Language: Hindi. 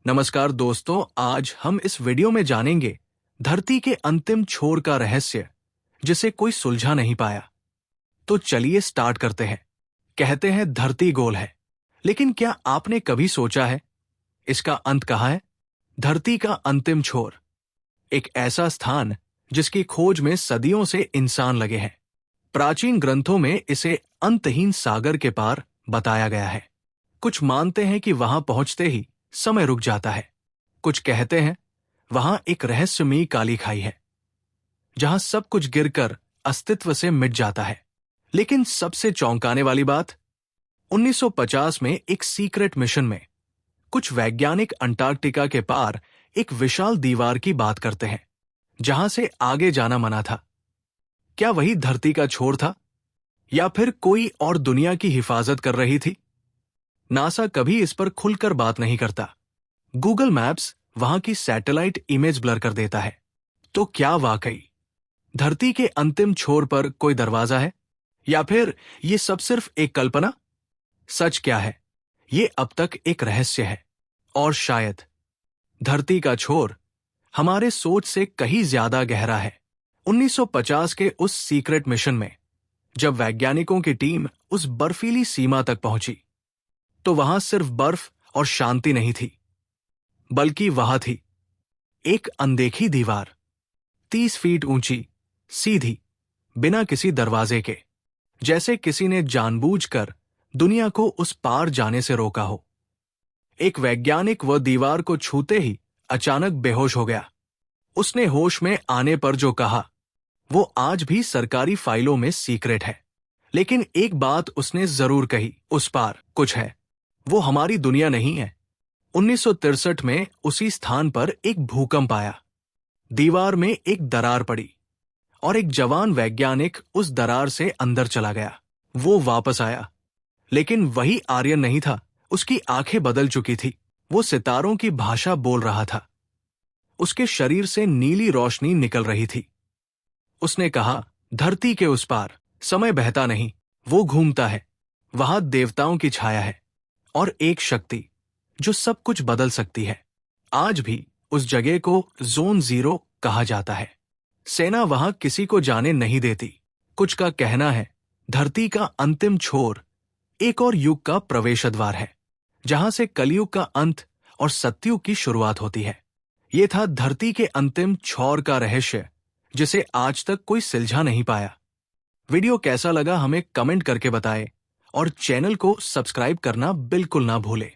नमस्कार दोस्तों, आज हम इस वीडियो में जानेंगे धरती के अंतिम छोर का रहस्य जिसे कोई सुलझा नहीं पाया। तो चलिए स्टार्ट करते हैं। कहते हैं धरती गोल है, लेकिन क्या आपने कभी सोचा है इसका अंत कहाँ है? धरती का अंतिम छोर, एक ऐसा स्थान जिसकी खोज में सदियों से इंसान लगे हैं। प्राचीन ग्रंथों में इसे अंतहीन सागर के पार बताया गया है। कुछ मानते हैं कि वहां पहुंचते ही समय रुक जाता है। कुछ कहते हैं वहां एक रहस्यमयी काली खाई है जहां सब कुछ गिरकर अस्तित्व से मिट जाता है। लेकिन सबसे चौंकाने वाली बात, 1950 में एक सीक्रेट मिशन में कुछ वैज्ञानिक अंटार्कटिका के पार एक विशाल दीवार की बात करते हैं जहां से आगे जाना मना था। क्या वही धरती का छोर था या फिर कोई और दुनिया की हिफाजत कर रही थी? नासा कभी इस पर खुलकर बात नहीं करता। गूगल मैप्स वहां की सैटेलाइट इमेज ब्लर कर देता है। तो क्या वाकई धरती के अंतिम छोर पर कोई दरवाजा है या फिर ये सब सिर्फ एक कल्पना? सच क्या है, ये अब तक एक रहस्य है। और शायद धरती का छोर हमारे सोच से कहीं ज्यादा गहरा है। 1950 के उस सीक्रेट मिशन में जब वैज्ञानिकों की टीम उस बर्फीली सीमा तक पहुंची, तो वहां सिर्फ बर्फ और शांति नहीं थी, बल्कि वहां थी एक अनदेखी दीवार, 30 फीट ऊंची, सीधी, बिना किसी दरवाजे के, जैसे किसी ने जानबूझकर दुनिया को उस पार जाने से रोका हो। एक वैज्ञानिक वह दीवार को छूते ही अचानक बेहोश हो गया। उसने होश में आने पर जो कहा वो आज भी सरकारी फाइलों में सीक्रेट है। लेकिन एक बात उसने जरूर कही, उस पार कुछ है, वो हमारी दुनिया नहीं है। 1963 में उसी स्थान पर एक भूकंप आया। दीवार में एक दरार पड़ी और एक जवान वैज्ञानिक उस दरार से अंदर चला गया। वो वापस आया, लेकिन वही आर्यन नहीं था। उसकी आंखें बदल चुकी थी। वो सितारों की भाषा बोल रहा था। उसके शरीर से नीली रोशनी निकल रही थी। उसने कहा, धरती के उस पार समय बहता नहीं, वो घूमता है। वहां देवताओं की छाया है और एक शक्ति जो सब कुछ बदल सकती है। आज भी उस जगह को जोन 0 कहा जाता है। सेना वहां किसी को जाने नहीं देती। कुछ का कहना है धरती का अंतिम छोर एक और युग का प्रवेश द्वार है, जहां से कलयुग का अंत और सतयुग की शुरुआत होती है। ये था धरती के अंतिम छोर का रहस्य जिसे आज तक कोई सुलझा नहीं पाया। वीडियो कैसा लगा हमें कमेंट करके बताएं और चैनल को सब्सक्राइब करना बिल्कुल ना भूलें।